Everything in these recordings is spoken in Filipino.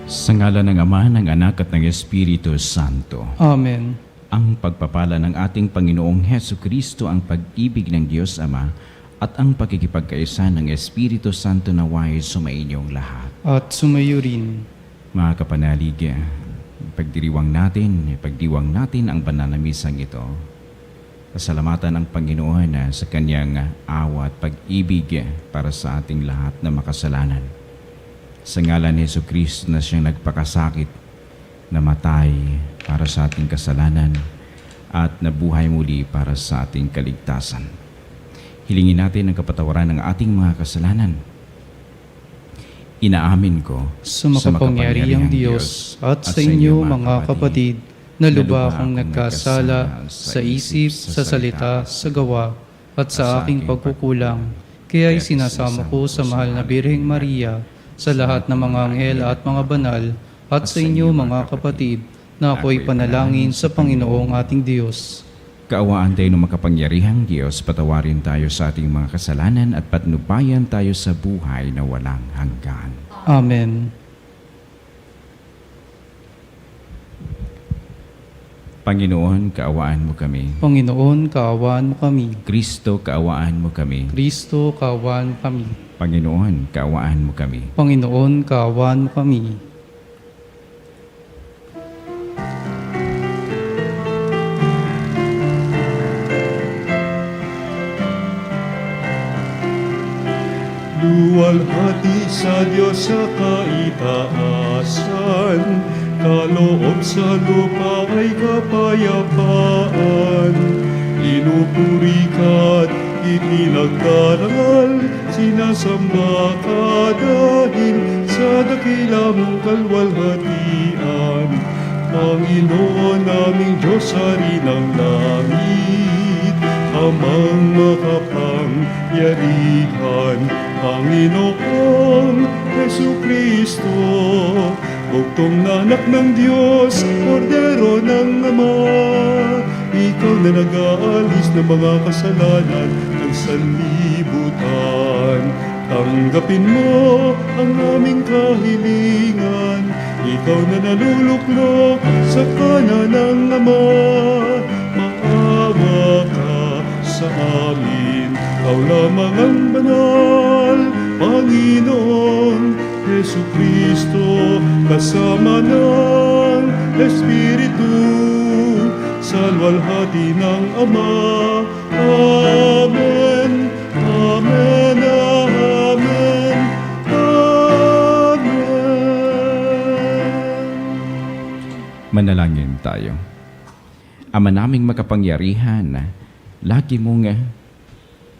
Sa ngalan ng Ama, ng Anak at ng Espiritu Santo. Amen. Ang pagpapala ng ating Panginoong Hesukristo, ang pag-ibig ng Diyos Ama, at ang pakikipagkaisa ng Espiritu Santo naway sumainyong lahat. At sumayo rin. Mga kapanalig, ipagdiwang natin ang banal na misang ito. Pasalamatan ang Panginoon sa kanyang awa at pag-ibig para sa ating lahat na makasalanan. Sa ngalan ni Jesucristo na siyang nagpakasakit, namatay para sa ating kasalanan at nabuhay muli para sa ating kaligtasan. Hilingin natin ang kapatawaran ng ating mga kasalanan. Inaamin ko Sa makapangyarihang Diyos at sa inyo mga kapatid, na lubha akong nagkasala sa isip, sa salita, sa gawa, at sa aking pagkukulang. Kaya'y sinasama ko sa mahal na Birheng Maria, sa lahat ng mga anghel at mga banal, at sa inyo mga kapatid, na ako'y panalangin sa Panginoong ating Diyos. Kaawaan tayo ng makapangyarihang Diyos, patawarin tayo sa ating mga kasalanan at patnubayan tayo sa buhay na walang hanggan. Amen. Panginoon, kaawaan mo kami. Panginoon, kaawaan mo kami. Kristo, kaawaan mo kami. Kristo, kaawaan mo kami. Panginoon, kaawaan mo kami. Panginoon, kaawaan mo kami. Luwalhati sa Diyos sa kaitaasan, kaloob sa lupa ay kapayapaan. Inupuri ka't itinagdarangal, sinasamba ka dahil sa dakila mong kalwalhatian. Panginoon naming Diyos, Hari ng langit, Amang makapangyarihan, Panginoong Hesukristo, bugtong na anak ng Diyos, kordero ng Ama. Ikaw na nag-aalis ng mga kasalanan ng sanlibutan. Tanggapin mo ang aming kahilingan. Ikaw na naluluklok sa kanan ng Ama. Maawa ka sa amin, Ikaw lamang ang banal, Panginoon Hesukristo, kasama ng Espiritu, sa luwalhati ng Ama. Amen, Amen, Amen, Amen. Manalangin tayo. Ama naming makapangyarihan, lagi mong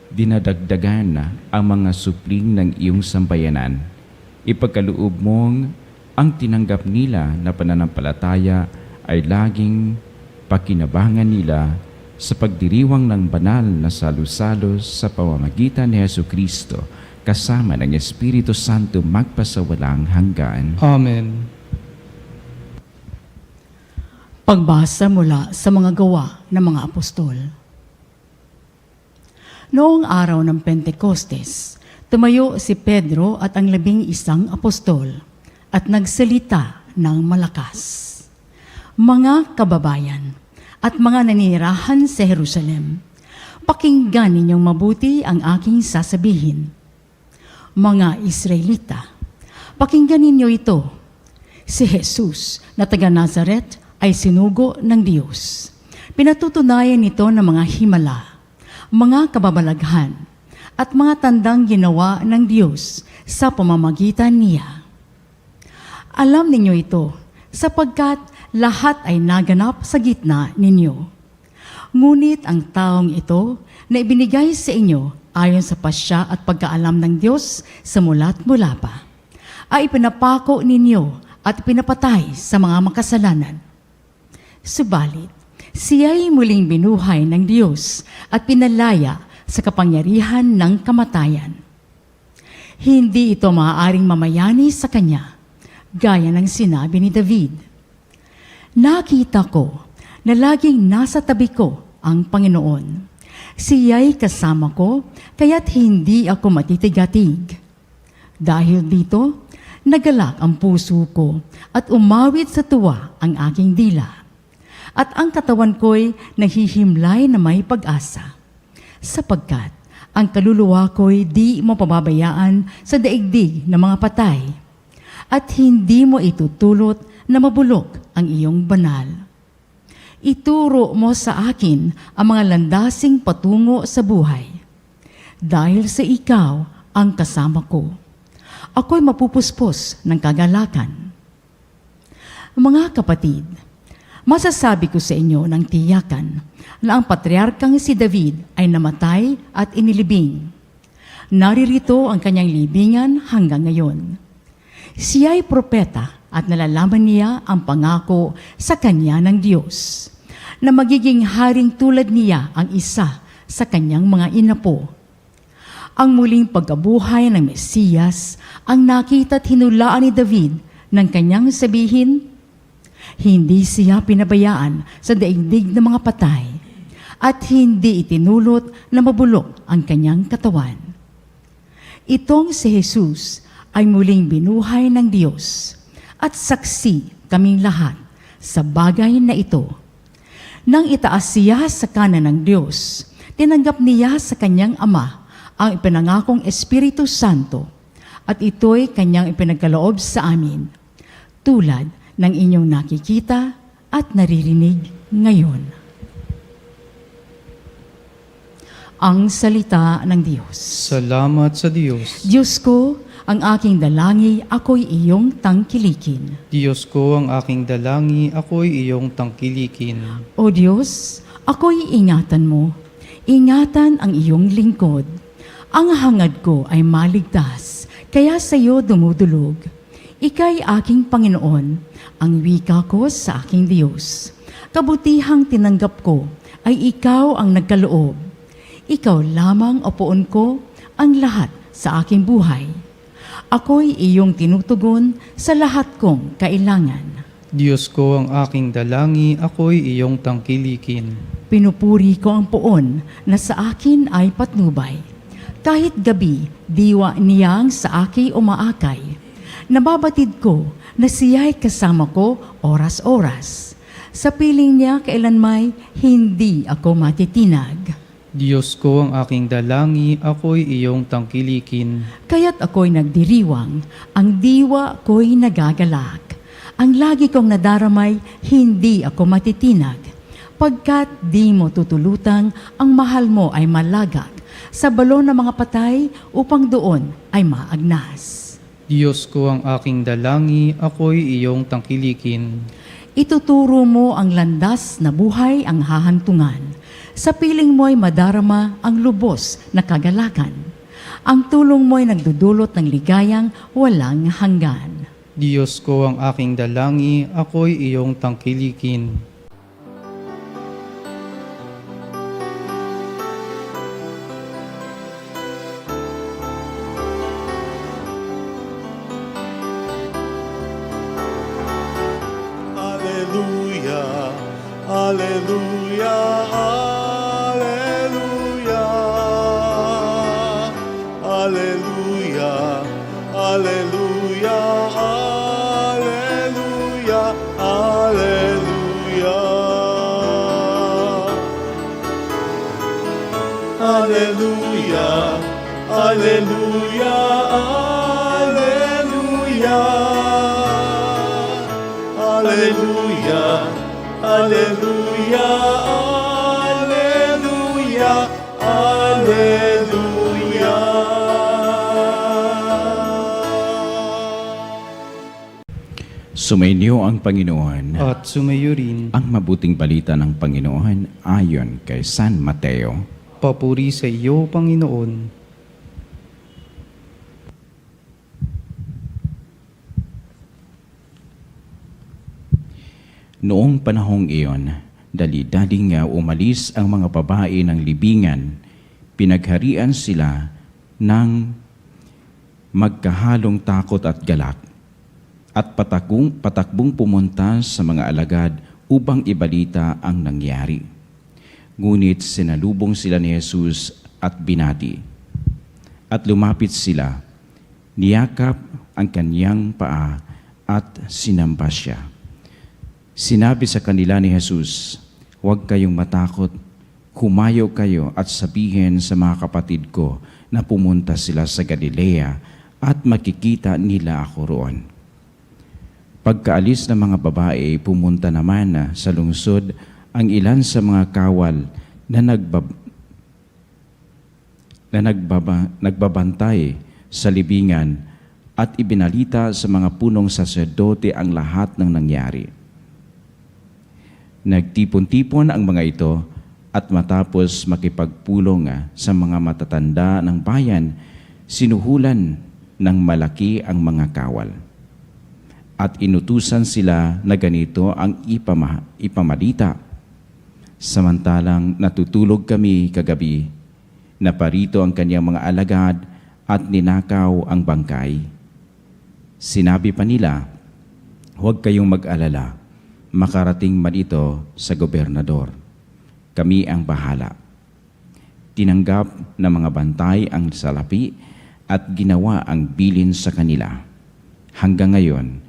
dinadagdagan ang mga supling ng iyong sambayanan. Ipagkaloob mong ang tinanggap nila na pananampalataya ay laging pakinabangan nila sa pagdiriwang ng banal na salu-salo sa pamamagitan ni Jesucristo, kasama ng Espiritu Santo magpasawalang hanggan. Amen. Pagbasa mula sa mga gawa ng mga apostol. Noong araw ng Pentecostes, tumayo si Pedro at ang 11 apostol at nagsalita ng malakas. Mga kababayan at mga nanirahan sa Jerusalem, pakinggan ninyong mabuti ang aking sasabihin. Mga Israelita, pakinggan ninyo ito. Si Jesus na taga Nazaret ay sinugo ng Diyos. Pinatutunayan nito ng mga himala, mga kababalaghan, at mga tandang ginawa ng Diyos sa pamamagitan niya. Alam ninyo ito, sapagkat lahat ay naganap sa gitna ninyo. Ngunit ang taong ito na ibinigay sa inyo ayon sa pasya at pagkaalam ng Diyos sa mula't mula pa, ay pinapako ninyo at pinapatay sa mga makasalanan. Subalit, siya'y muling binuhay ng Diyos at pinalaya sa kapangyarihan ng kamatayan. Hindi ito maaaring mamayani sa Kanya, gaya ng sinabi ni David. Nakita ko na laging nasa tabi ko ang Panginoon. Siya'y kasama ko, kaya't hindi ako matitigatig. Dahil dito, Nagalak ang puso ko at umawit sa tuwa ang aking dila. At ang katawan ko'y nahihimlay na may pag-asa. Sapagkat ang kaluluwa ko'y di mo pababayaan sa daigdig ng mga patay. At hindi mo itutulot na mabulok ang iyong banal. Ituro mo sa akin ang mga landasing patungo sa buhay. Dahil sa ikaw ang kasama ko, ako'y mapupuspos ng kagalakan. Mga kapatid, masasabi ko sa inyo ng tiyakan na ang patriarkang si David ay namatay at inilibing. Naririto ang kanyang libingan hanggang ngayon. Siya ay propeta at nalalaman niya ang pangako sa kanya ng Diyos na magiging haring tulad niya ang isa sa kanyang mga inapo. Ang muling pagkabuhay ng Mesiyas ang nakita at hinulaan ni David ng kanyang sabihin, hindi siya pinabayaan sa daigdig ng mga patay at hindi itinulot na mabulok ang kanyang katawan. Itong si Jesus ay muling binuhay ng Diyos at saksi kaming lahat sa bagay na ito. Nang itaas siya sa kanan ng Diyos, tinanggap niya sa kanyang Ama ang ipinangakong Espiritu Santo at ito'y kanyang ipinagkaloob sa amin, tulad ng inyong nakikita at naririnig ngayon. Ang salita ng Diyos. Salamat sa Diyos. Diyos ko, ang aking dalangi, ako'y iyong tangkilikin. Diyos ko, ang aking dalangi, ako'y iyong tangkilikin. O Diyos, ako'y ingatan mo. Ingatan ang iyong lingkod. Ang hangad ko ay maligtas, kaya sa iyo dumudulog. Ika'y aking Panginoon, ang wika ko sa aking Diyos. Kabutihang tinanggap ko ay ikaw ang nagkaloob. Ikaw lamang o poon ko ang lahat sa aking buhay. Ako'y iyong tinutugon sa lahat kong kailangan. Diyos ko, ang aking dalangi, ako'y iyong tangkilikin. Pinupuri ko ang poon na sa akin ay patnubay. Kahit gabi, diwa niyang sa aki umaakay. Nababatid ko na siya'y kasama ko oras-oras. Sa piling niya kailanmay, hindi ako matitinag. Diyos ko, ang aking dalangi, ako'y iyong tangkilikin. Kaya't ako'y nagdiriwang, ang diwa ko'y nagagalak. Ang lagi kong nadaramay, hindi ako matitinag. Pagkat di mo tutulutang, ang mahal mo ay malagak sa balon ng mga patay upang doon ay maagnas. Diyos ko, ang aking dalangi, ako'y iyong tangkilikin. Ituturo mo ang landas na buhay ang hahantungan. Sa piling mo'y madarama ang lubos na kagalakan. Ang tulong mo'y nagdudulot ng ligayang walang hanggan. Diyos ko, ang aking dalangi, ako'y iyong tangkilikin. Alleluia, alleluia, alleluia. Alleluia, alleluia, alleluia, alleluia. Alleluia, alleluia, alleluia. Alleluia, alleluia, alleluia, alleluia. Sumainyo ang Panginoon. At sumayo rin. Ang mabuting balita ng Panginoon ayon kay San Mateo. Papuri sa iyo, Panginoon. Noong panahong iyon, dali-daling umalis ang mga babae ng libingan. Pinagharian sila ng magkahalong takot at galak at patakbong pumunta sa mga alagad upang ibalita ang nangyari. Ngunit sinalubong sila ni Jesus at binati. At lumapit sila, niyakap ang kanyang paa at sinamba siya. Sinabi sa kanila ni Jesus, "Huwag kayong matakot. Humayo kayo at sabihin sa mga kapatid ko na pumunta sila sa Galilea at makikita nila ako roon." Pagkaalis ng mga babae, pumunta naman sa lungsod ang ilan sa mga kawal na nagbabantay sa libingan at ibinalita sa mga punong saserdote ang lahat ng nangyari. Nagtipon-tipon ang mga ito at matapos makipagpulong sa mga matatanda ng bayan, sinuhulan ng malaki ang mga kawal. At inutusan sila na ganito ang ipamalita. "Samantalang natutulog kami kagabi, naparito ang kanyang mga alagad at ninakaw ang bangkay. Sinabi pa nila, 'Huwag kayong mag-alala, makarating man ito sa gobernador. Kami ang bahala.' Tinanggap ng mga bantay ang salapi at ginawa ang bilin sa kanila. Hanggang ngayon,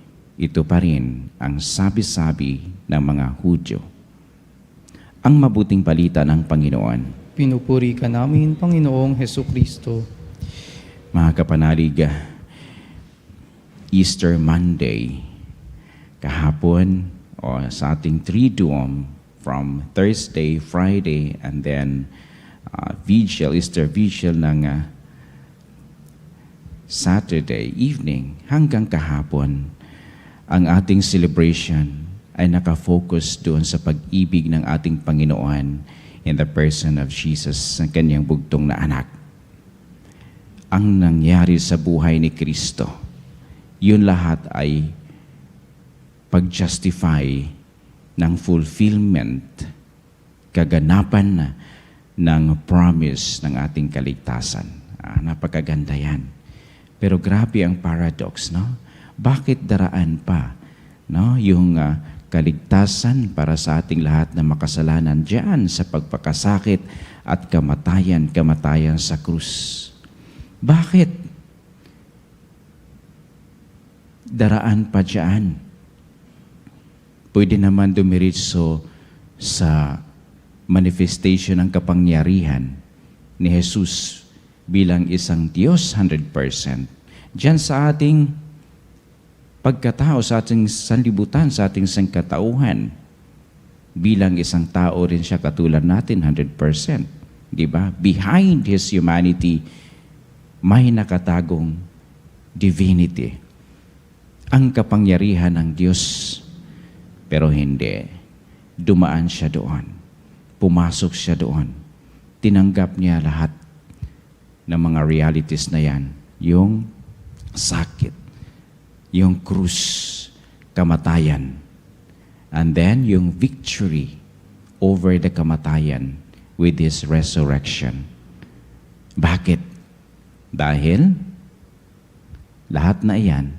ito pa rin ang sabi-sabi ng mga Hudyo." Ang mabuting balita ng Panginoon. Pinupuri ka namin, Panginoong Hesukristo. Mga kapanalig, Easter Monday, kahapon o sa ating Triduum from Thursday, Friday, and then Easter Vigil ng Saturday evening hanggang kahapon, ang ating celebration ay nakafocus doon sa pag-ibig ng ating Panginoon in the person of Jesus, ang kanyang bugtong na anak. Ang nangyari sa buhay ni Kristo, yun lahat ay pag-justify ng fulfillment, kaganapan ng promise ng ating kaligtasan. Napakaganda yan. Pero grabe ang paradox, no? Bakit daraan pa, no, yung kaligtasan para sa ating lahat na makasalanan diyan sa pagpakasakit at kamatayan sa krus? Bakit daraan pa diyan? Pwede naman dumiritso sa manifestation ng kapangyarihan ni Jesus bilang isang Diyos 100%. Diyan sa ating pagkatao, sa ating sanlibutan, sa ating sangkatauhan, bilang isang tao rin siya katulad natin 100%. Di ba? Behind His humanity, may nakatagong divinity. Ang kapangyarihan ng Diyos. Pero hindi. Dumaan siya doon. Pumasok siya doon. Tinanggap niya lahat ng mga realities na yan. Yung sakit, yung krus, kamatayan, and then yung victory over the kamatayan with His resurrection. Bakit? Dahil lahat na iyan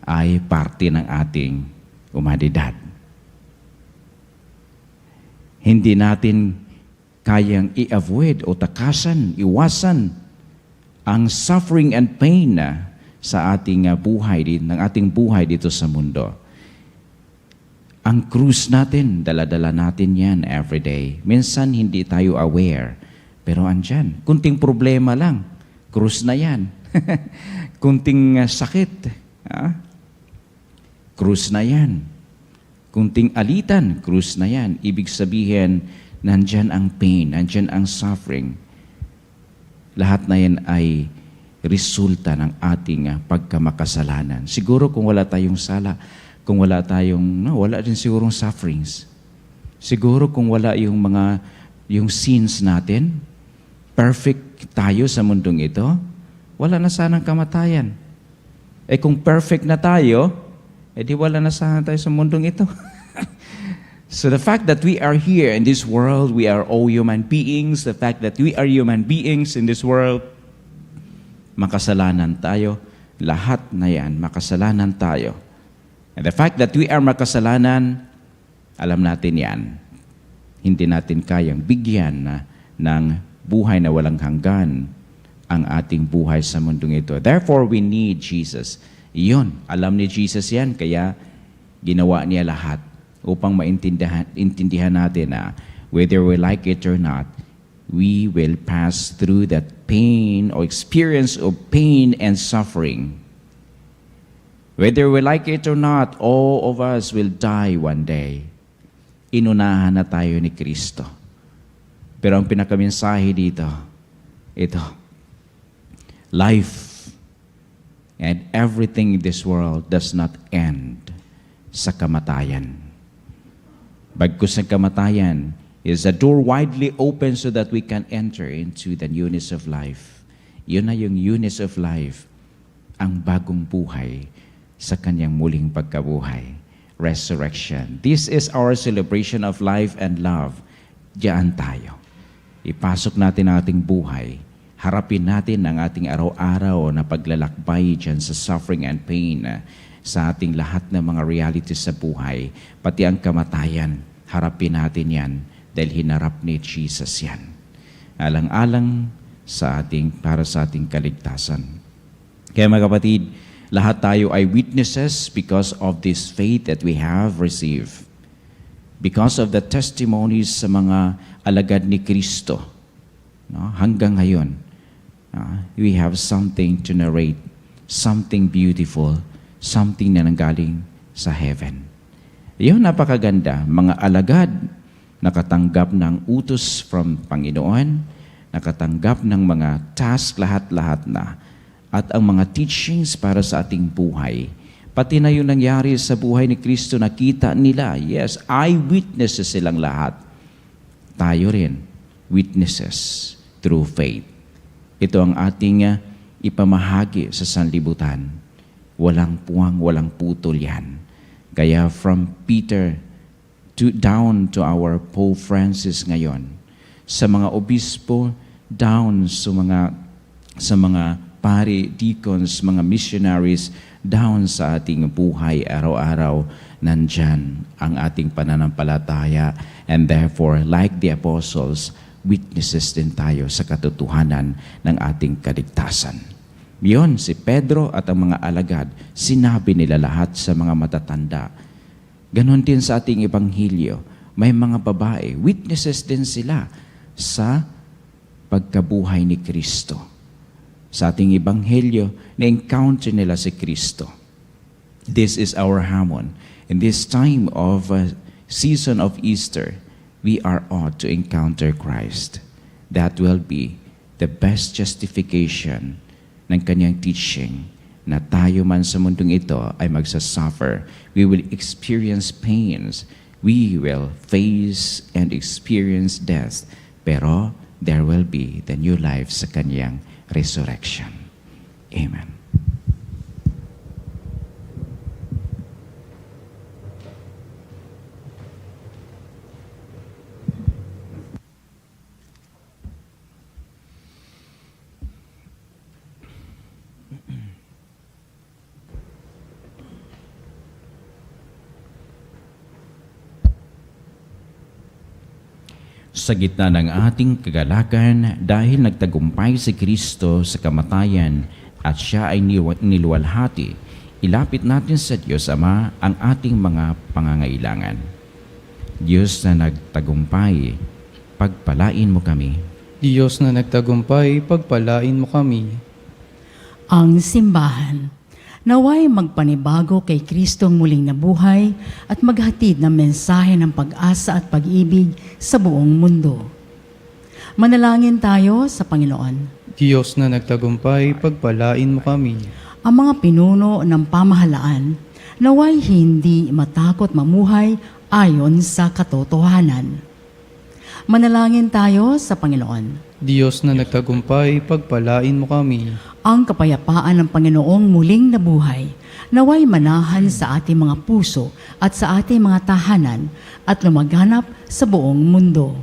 ay parte ng ating humanidad. Hindi natin kayang i-avoid o takasan, iwasan ang suffering and pain sa ating buhay, ng ating buhay dito sa mundo. Ang krus natin, dala-dala natin yan every day. Minsan hindi tayo aware, pero andyan. Kunting problema lang, krus na yan. Kunting sakit, krus na yan. Kunting alitan, krus na yan. Ibig sabihin, nandyan ang pain, nandyan ang suffering. Lahat na yan ay resulta ng ating pagkamakasalanan. Siguro kung wala tayong sala, kung wala tayong, wala din sigurong sufferings. Siguro kung wala yung sins natin, perfect tayo sa mundong ito, wala na sanang kamatayan. Kung perfect na tayo, di wala na sana tayo sa mundong ito. So the fact that we are here in this world, we are all human beings, the fact that we are human beings in this world, makasalanan tayo, lahat na yan, makasalanan tayo. And the fact that we are makasalanan, alam natin yan. Hindi natin kayang bigyan ng buhay na walang hanggan ang ating buhay sa mundong ito. Therefore, we need Jesus. Iyon, alam ni Jesus yan, kaya ginawa niya lahat upang intindihan natin na whether we like it or not, we will pass through that pain or experience of pain and suffering. Whether we like it or not, all of us will die one day. Inunahan na tayo ni Kristo. Pero ang pinakamensahe dito, ito, life and everything in this world does not end sa kamatayan. Bagkus ang kamatayan is a door widely open so that we can enter into the newness of life. Yun na yung newness of life, ang bagong buhay sa kanyang muling pagkabuhay. Resurrection. This is our celebration of life and love. Diyan tayo. Ipasok natin ang ating buhay. Harapin natin ang ating araw-araw na paglalakbay dyan sa suffering and pain, sa ating lahat ng mga realities sa buhay, pati ang kamatayan. Harapin natin yan dahil hinarap ni Jesus yan. Alang-alang para sa ating kaligtasan. Kaya mga kapatid, lahat tayo ay witnesses because of this faith that we have received. Because of the testimonies sa mga alagad ni Kristo. No? Hanggang ngayon, we have something to narrate, something beautiful, something na nanggaling sa heaven. Iyon, napakaganda. Mga alagad, nakatanggap ng utos from Panginoon, nakatanggap ng mga task lahat-lahat na, at ang mga teachings para sa ating buhay. Pati na yung nangyari sa buhay ni Kristo, nakita nila. Yes, eyewitnesses silang lahat. Tayo rin, witnesses through faith. Ito ang ating ipamahagi sa sanlibutan. Walang puwang, walang putol yan. Kaya from Peter down to our Pope Francis ngayon, sa mga obispo, down sa mga pari, deacons, mga missionaries, down sa ating buhay araw-araw, nandyan ang ating pananampalataya. And therefore, like the apostles, witnesses din tayo sa katotohanan ng ating kaligtasan. Yun, si Pedro at ang mga alagad, sinabi nila lahat sa mga matatanda. Ganon din sa ating ebanghelyo, may mga babae, witnesses din sila sa pagkabuhay ni Kristo. Sa ating ebanghelyo, na-encounter nila si Kristo. This is our hamon. In this time of season of Easter, we are ought to encounter Christ. That will be the best justification ng kanyang teaching na tayo man sa mundong ito ay magsasuffer. We will experience pains. We will face and experience death. Pero there will be the new life sa kanyang resurrection. Amen. Sa gitna ng ating kagalakan, dahil nagtagumpay si Kristo sa kamatayan at siya ay niluwalhati, ilapit natin sa Diyos Ama ang ating mga pangangailangan. Diyos na nagtagumpay, pagpalain mo kami. Diyos na nagtagumpay, pagpalain mo kami. Ang simbahan, naway magpanibago kay Kristong muling nabuhay at maghatid ng mensahe ng pag-asa at pag-ibig sa buong mundo. Manalangin tayo sa Panginoon. Diyos na nagtagumpay, pagpalain mo kami. Ang mga pinuno ng pamahalaan, naway hindi matakot mamuhay ayon sa katotohanan. Manalangin tayo sa Panginoon. Diyos na nagtagumpay, pagpalain mo kami. Ang kapayapaan ng Panginoong muling nabuhay, naway manahan sa ating mga puso at sa ating mga tahanan at lumaganap sa buong mundo.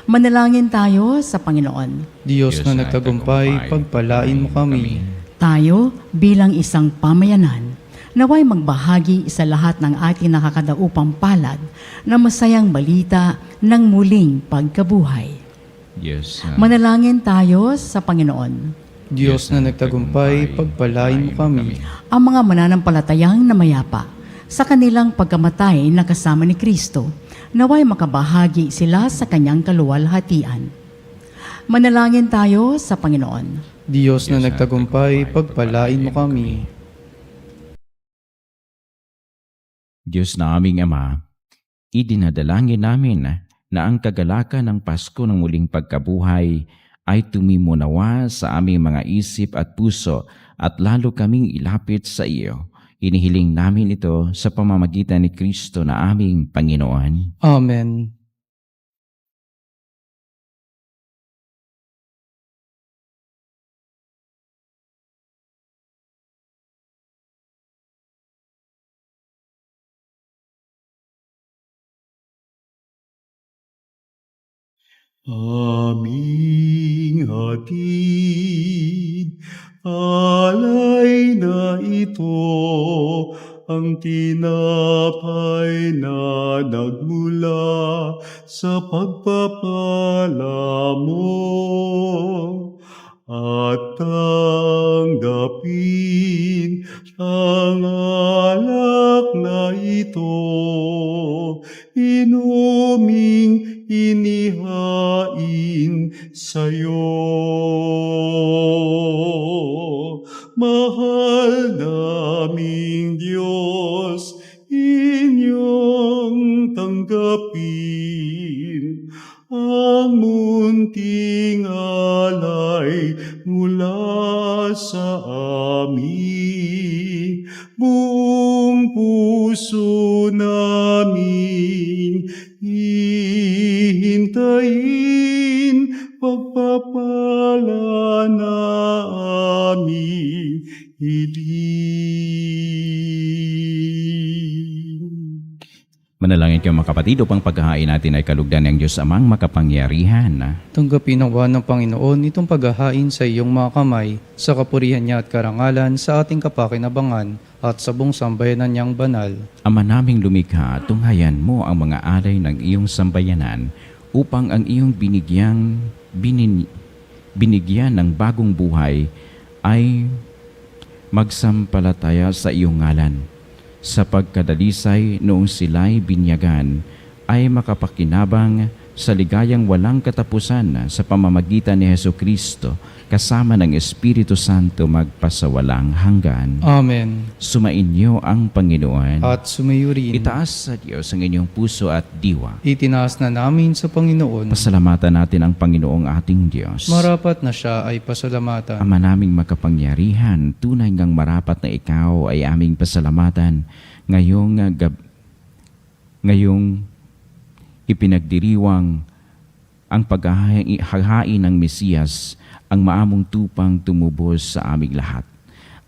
Manalangin tayo sa Panginoon. Diyos na nagtagumpay, pagpalain mo kami. Tayo bilang isang pamayanan, naway magbahagi sa lahat ng ating nakakadaupang palad na masayang balita ng muling pagkabuhay. Diyos, Manalangin tayo sa Panginoon. Diyos na nagtagumpay, pagpalain mo kami. Ang mga mananampalatayang namayapa sa kanilang pagkamatay na kasama ni Kristo, naway makabahagi sila sa kanyang kaluwalhatian. Manalangin tayo sa Panginoon. Diyos na nagtagumpay, pagpalain mo kami. Diyos na aming Ama, idinadalangin namin na ang kagalakan ng Pasko ng muling pagkabuhay ay tumimo nawa sa aming mga isip at puso at lalo kaming ilapit sa iyo. Inihiling namin ito sa pamamagitan ni Kristo na aming Panginoon. Amen. Aming hatid, alay na ito, ang tinapay na nagmula sa pagpapala mo. At tanggapin ang alak na ito, inuming inihain sa'yo. Mahal naming Diyos, inyong tanggapin ang munting alay mula sa amin. Buong puso namin hihintayin pagpapala na aming hiling. Manalangin kayo mga kapatid upang paghahain natin ay kalugdan ng Diyos Amang makapangyarihan. Tanggapin nawa ng Panginoon itong paghahain sa iyong mga kamay, sa kapurihan niya at karangalan, sa ating kapakinabangan, at sa buong sambayanan niyang banal. Ama naming lumikha, tunghayan mo ang mga alay ng iyong sambayanan upang ang iyong binigyan ng bagong buhay ay magsampalataya sa iyong ngalan. Sa pagkadalisay noong sila'y binyagan, ay makapakinabang sa ligayang walang katapusan sa pamamagitan ni Hesukristo, kasama ng Espiritu Santo magpasawalang hanggan. Amen. Sumainyo ang Panginoon. At sumayo rin. Itaas sa Diyos ang inyong puso at diwa. Itinaas na namin sa Panginoon. Pasalamatan natin ang Panginoong ating Diyos. Marapat na siya ay pasalamatan. Ama naming makapangyarihan, tunay ngang marapat na ikaw ay aming pasalamatan ngayong ipinagdiriwang ang paghahain ng Mesiyas, ang maamong tupang tumubos sa aming lahat.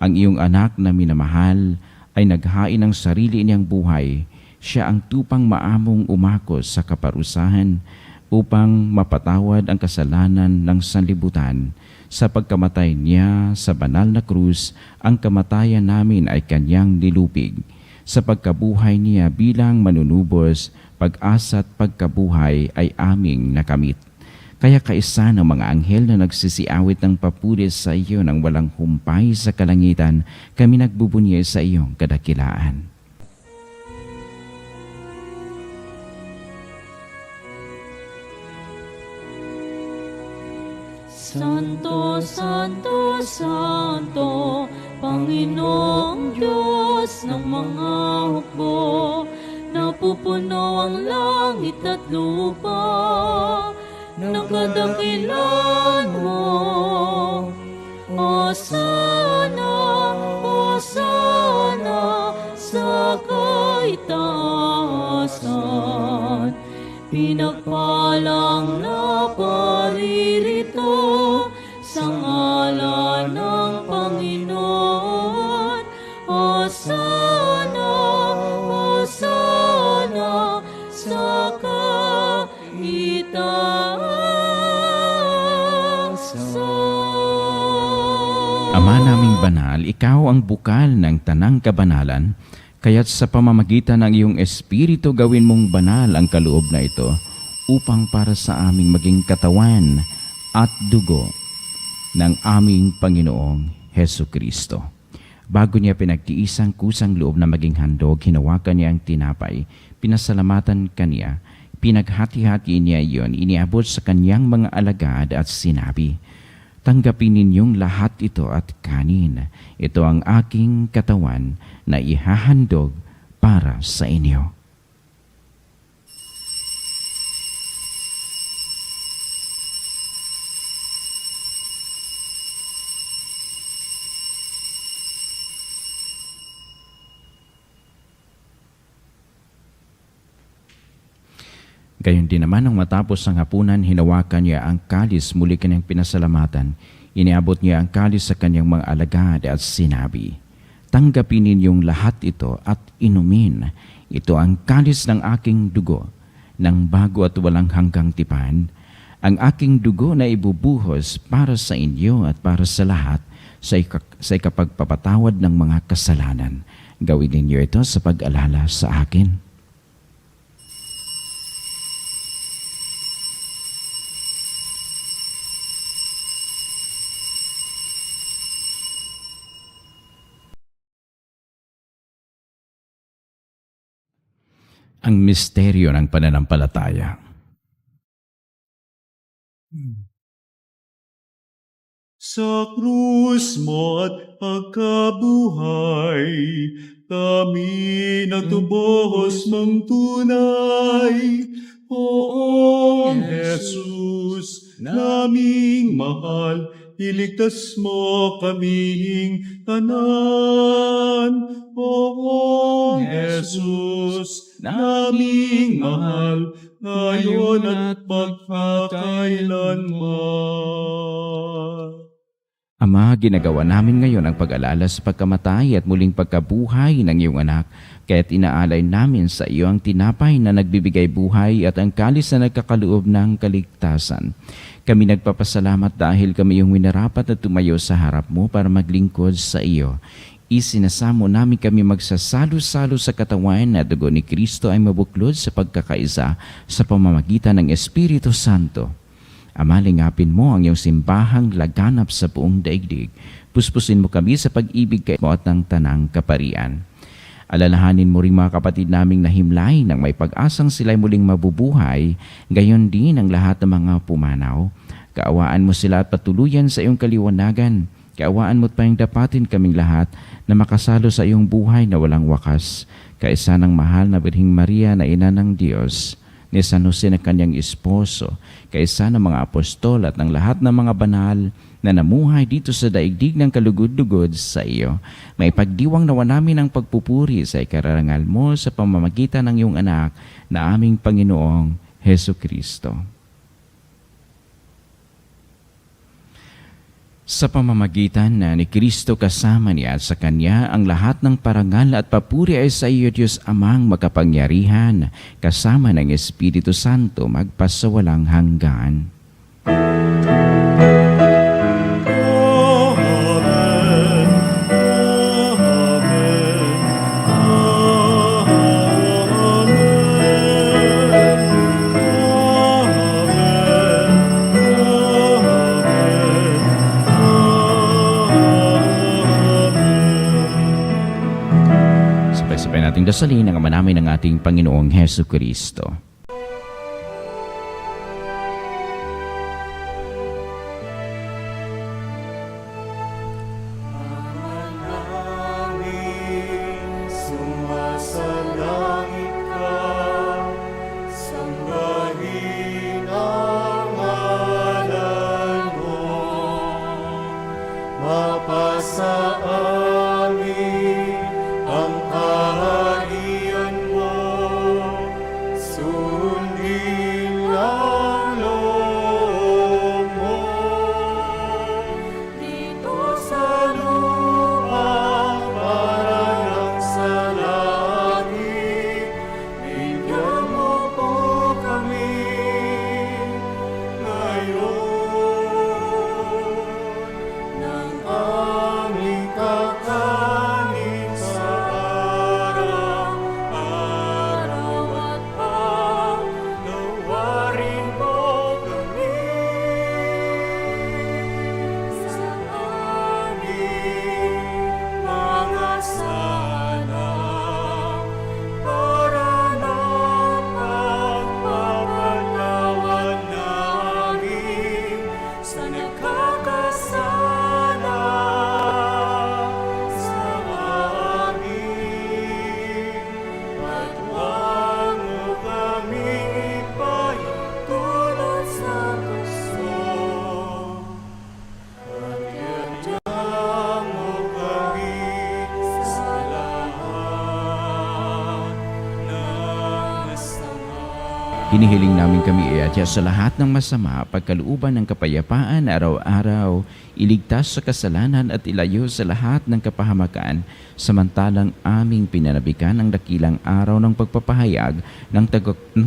Ang iyong anak na minamahal ay naghain ng sarili niyang buhay. Siya ang tupang maamong umakos sa kaparusahan upang mapatawad ang kasalanan ng sanlibutan. Sa pagkamatay niya sa banal na krus, ang kamatayan namin ay kanyang nilupig. Sa pagkabuhay niya bilang manunubos, pag-asa at pagkabuhay ay aming nakamit. Kaya kaisa ng mga anghel na nagsisiawit ng papuri sa iyo ng walang humpay sa kalangitan, kami nagbubunyi sa iyong kadakilaan. Santo, Santo, Santo, Panginoong Diyos ng mga hukbo, napupuno ang langit at lupa ng kadakilan mo. Hosana, Hosana sa kaitaasan, pinagpalang na paririto sa ngalan ng Panginoon. Hosana, Hosana sa kaitaasan. Ama naming banal, ikaw ang bukal ng tanang kabanalan, kaya't sa pamamagitan ng iyong Espiritu gawin mong banal ang kaloob na ito, upang para sa aming maging katawan at dugo ng aming Panginoong Heso Kristo. Bago niya pinagtiis ang kusang loob na maging handog, hinawakan niya ang tinapay, pinasalamatan kaniya, pinaghati-hati niya iyon, iniabot sa kanyang mga alagad at sinabi, "Tanggapin ninyong lahat ito at kanin. Ito ang aking katawan na ihahandog para sa inyo." Gayon din naman nang matapos ang hapunan, hinawakan niya ang kalis, muli kanyang pinasalamatan. Iniabot niya ang kalis sa kanyang mga alagad at sinabi, "Tanggapin ninyong lahat ito at inumin. Ito ang kalis ng aking dugo, ng bago at walang hanggang tipan. Ang aking dugo na ibubuhos para sa inyo at para sa lahat sa ikapagpapatawad ng mga kasalanan. Gawin ninyo ito sa pag-alala sa akin." Ang misteryo ng pananampalataya. Sa krus mo at pagkabuhay, kami nagtubuhos mong tunay. Poong Jesus, naming mahal, iligtas mo kaming tanan. Poong Jesus, naming mahal, ngayon at magpakailanman. Ama, ginagawa namin ngayon ang pag-alala sa pagkamatay at muling pagkabuhay ng iyong anak, kaya't inaalay namin sa iyo ang tinapay na nagbibigay buhay at ang kalis na nagkakaloob ng kaligtasan. Kami nagpapasalamat dahil kami iyong winarapat na tumayo sa harap mo para maglingkod sa iyo. Isinasamo namin kami magsasalo-salo sa katawan na dugo ni Kristo ay mabuklod sa pagkakaisa sa pamamagitan ng Espiritu Santo. Ama, lingapin mo ang iyong simbahang laganap sa buong daigdig. Puspusin mo kami sa pag-ibig kay mo at ng tanang kaparian. Alalahanin mo rin mga kapatid naming nahimlay nang may pag-asang sila'y muling mabubuhay, gayon din ang lahat ng mga pumanaw. Kaawaan mo sila at patuluyan sa iyong kaliwanagan. Kaawaan mo't dapatin kaming lahat na makasalo sa iyong buhay na walang wakas. Kaisa ng mahal na Birheng Maria na ina ng Diyos, ni San Jose na kanyang esposo, kaisa ng mga apostol at ng lahat ng mga banal na namuhay dito sa daigdig ng kalugod-lugod sa iyo. May pagdiwang nawa namin ang pagpupuri sa ikararangal mo sa pamamagitan ng iyong anak na aming Panginoong Heso Kristo. Sa pamamagitan na ni Kristo kasama niya at sa Kanya, ang lahat ng parangal at papuri ay sa iyo, Diyos Amang makapangyarihan, kasama ng Espiritu Santo magpasawalang hanggan. Sabay nating dasalin ang ama namin ng ating Panginoong Heso Kristo. Sumasalangit ka, sambahin ang ngalan mo, mapasa amin ang kaharian mo, Hinihiling namin kami iadya sa lahat ng masama, pagkalooban ng kapayapaan araw-araw, iligtas sa kasalanan at ilayo sa lahat ng kapahamakan, samantalang aming pinanabikan ang dakilang araw ng pagpapahayag ng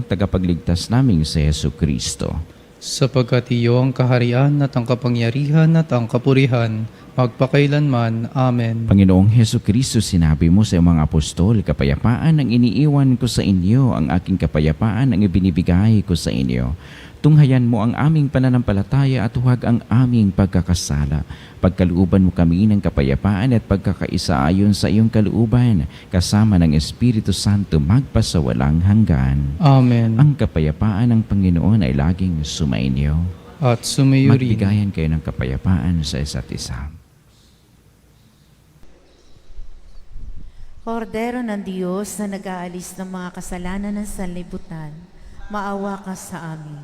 tagapagligtas naming si Hesu Kristo. Sapagkat iyo ang kaharian at ang kapangyarihan at ang kapurihan, magpakailanman. Amen. Panginoong Hesu Kristo, sinabi mo sa iyong mga apostol, kapayapaan ang iniiwan ko sa inyo, ang aking kapayapaan ang ibinibigay ko sa inyo. Tunghayan mo ang aming pananampalataya at huwag ang aming pagkakasala. Pagkalooban mo kami ng kapayapaan at pagkakaisa ayon sa iyong kalooban, kasama ng Espiritu Santo magpasawalang hanggan. Amen. Ang kapayapaan ng Panginoon ay laging sumainyo. At sumayo rin. Magbigayan kayo ng kapayapaan sa isa't isa. Kordero ng Diyos na nag-aalis ng mga kasalanan ng sanlibutan, maawa ka sa amin.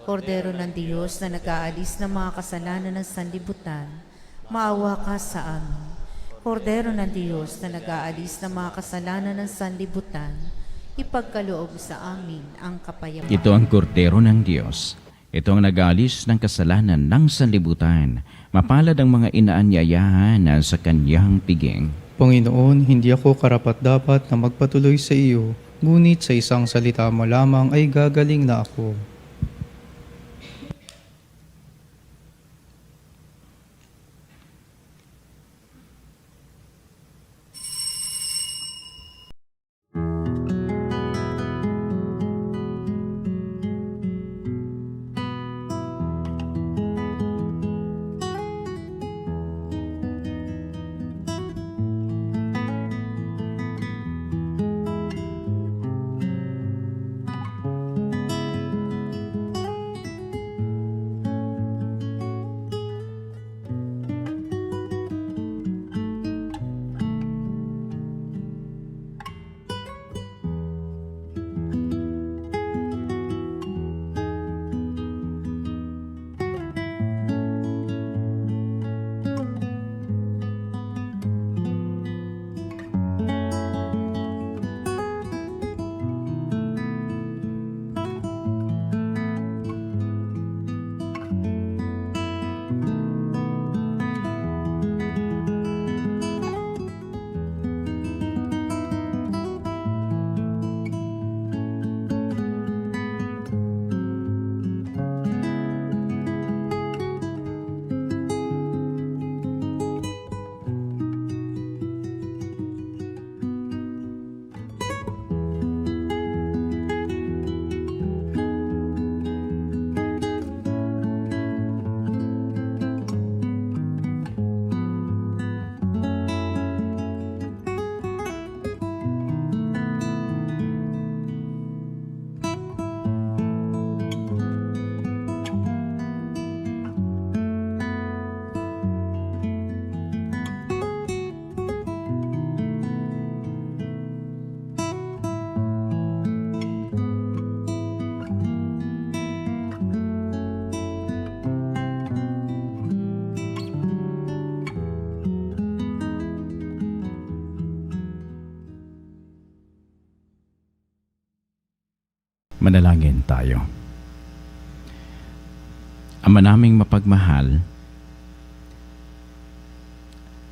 Kordero ng Diyos na nag-aalis ng mga kasalanan ng sanlibutan, maawa ka sa amin. Kordero ng Diyos na nag-aalis ng mga kasalanan ng sanlibutan, ipagkaloob sa amin ang kapayapaan. Ito ang kordero ng Diyos. Ito ang nag-aalis ng kasalanan ng sanlibutan. Mapalad ang mga inaanyayahan na sa kanyang piging. Panginoon, hindi ako karapat-dapat na magpatuloy sa iyo, ngunit sa isang salita mo lamang ay gagaling na ako. Manalangin tayo. Ama naming mapagmahal,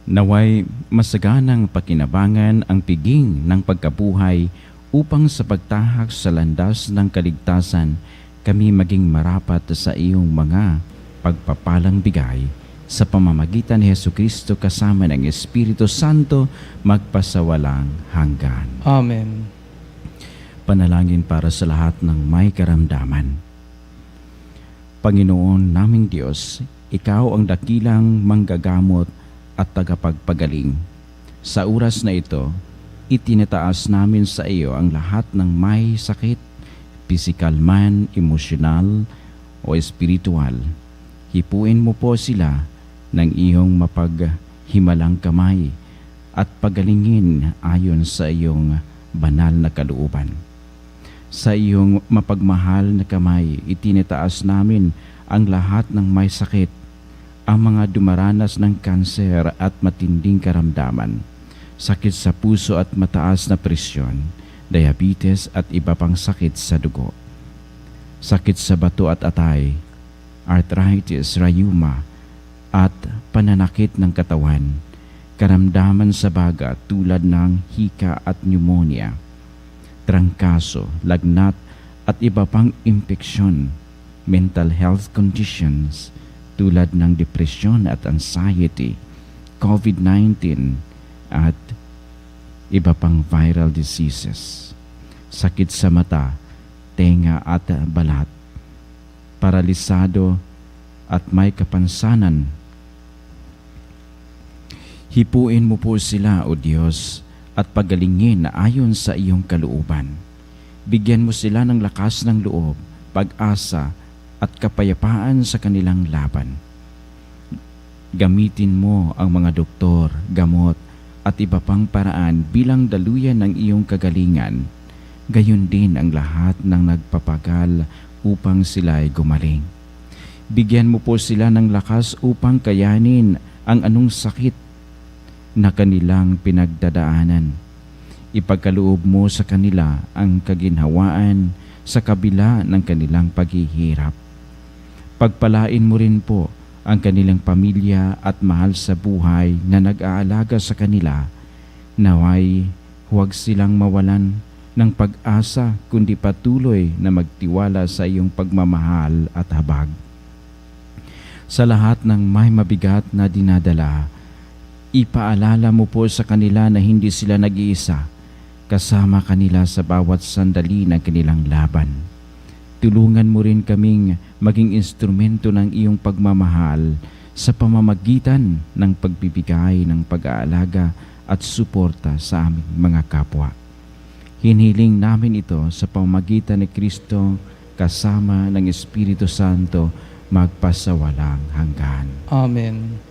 naway masaganang pakinabangan ang piging ng pagkabuhay upang sa pagtahak sa landas ng kaligtasan kami maging marapat sa iyong mga pagpapalang bigay sa pamamagitan ni Jesucristo kasama ng Espiritu Santo magpasawalang hanggan. Amen. Panalangin para sa lahat ng may karamdaman. Panginoon naming Diyos, Ikaw ang dakilang manggagamot at tagapagpagaling. Sa oras na ito, itinataas namin sa iyo ang lahat ng may sakit, pisikal man, emosyonal o espiritual. Hipuin mo po sila ng iyong mapaghimalang kamay at pagalingin ayon sa iyong banal na kalooban. Sa iyong mapagmahal na kamay, itinataas namin ang lahat ng may sakit, ang mga dumaranas ng kanser at matinding karamdaman, sakit sa puso at mataas na presyon, diabetes at iba pang sakit sa dugo. sakit sa bato at atay, arthritis, rayuma, at pananakit ng katawan, karamdaman sa baga tulad ng hika at pneumonia, trangkaso, lagnat at iba pang impeksyon, mental health conditions tulad ng depression at anxiety, COVID-19 at iba pang viral diseases, sakit sa mata, tenga at balat, paralisado at may kapansanan. Hipuin mo po sila, O Diyos, at pagalingin na ayon sa iyong kalooban. Bigyan mo sila ng lakas ng loob, pag-asa at kapayapaan sa kanilang laban. Gamitin mo ang mga doktor, gamot at iba pang paraan bilang daluyan ng iyong kagalingan. Gayon din ang lahat ng nagpapagal upang sila ay gumaling. Bigyan mo po sila ng lakas upang kayanin ang anong sakit na kanilang pinagdadaanan. Ipagkaloob mo sa kanila ang kaginhawaan sa kabila ng kanilang paghihirap. Pagpalain mo rin po ang kanilang pamilya at mahal sa buhay na nag-aalaga sa kanila. Naway huwag silang mawalan ng pag-asa kundi patuloy na magtiwala sa iyong pagmamahal at habag. Sa lahat ng may mabigat na dinadala, ipaalala mo po sa kanila na hindi sila nag-iisa, kasama kanila sa bawat sandali ng kanilang laban. Tulungan mo rin kaming maging instrumento ng iyong pagmamahal sa pamamagitan ng pagbibigay ng pag-aalaga at suporta sa aming mga kapwa. Hiniling namin ito sa pamamagitan ni Kristo kasama ng Espiritu Santo magpasawalang hanggan. Amen.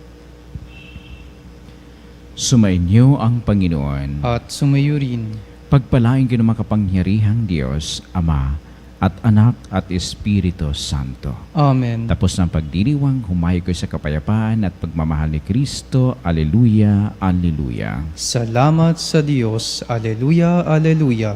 Sumainyo ang Panginoon. At sumayo rin. Pagpalain ka ng makapangyarihang Diyos, Ama, at Anak at Espiritu Santo. Amen. Tapos ng pagdiriwang, humayo kayo sa kapayapaan at pagmamahal ni Kristo. Alleluia, Alleluia. Salamat sa Diyos. Aleluya, aleluya.